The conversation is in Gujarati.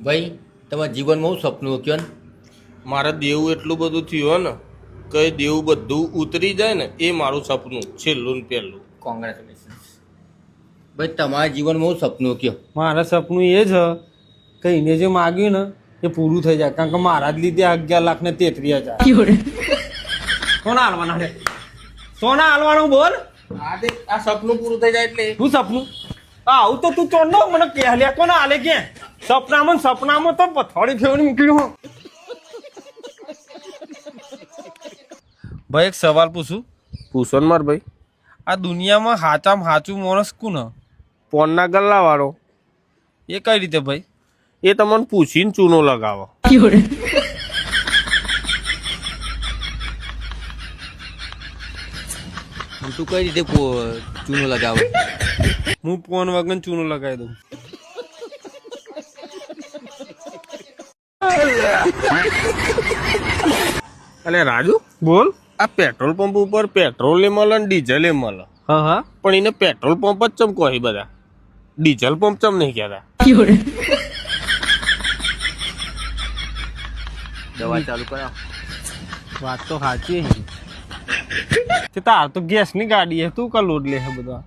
ભાઈ તમારા જીવનમાં હું સપનું કયો ને? મારે દેવું એટલું બધું થયું ને કે દેવું બધું ઉતરી જાય ને એ મારું સપનું છેલ્લું ને પહેલું. કોંગ્રેચ્યુલેશન્સ. ભાઈ તમારા જીવનમાં હું સપનું કયો? મારા સપનું એ છે કે એને જે માગ્યું ને એ પૂરું થઈ જાય, કારણ કે મારા જ લીધે 11,33,000. કોના હાલવાના છે? સોના હાલવાનું બોલ. આ સપનું પૂરું થઈ જાય એટલે શું સપનું? આવું તો તું ચોર મને કહે લે, કોના હાલે કે સપનામાં તો પથારી ફેવડી મૂક્યું. ભાઈ એક સવાલ પૂછું? પૂછો ને માર ભાઈ. આ દુનિયામાં હાચામાં હાચું માણસ કોણ? પોનના ગલ્લા વાળો. એ કઈ રીતે ભાઈ? એ તમને પૂછીને ચૂનો લગાવો. તું કઈ રીતે ચૂનો લગાવો? હું ફોન વગર ચૂનો લગાવી દઉં. અલે રાજુ બોલ. આ પેટ્રોલ પંપ ઉપર પેટ્રોલ મળે ને ડીઝલ મળે, હા હા, પણ એને પેટ્રોલ પંપ જ ચમ કહે બધા, ડીઝલ પંપ ચમ નહીં કહેતા? દવા ચાલુ કરાવો. વાત તો સાચી છે. તાર તો ગેસની ગાડી હે, તું કા લોડ લે છે બધા?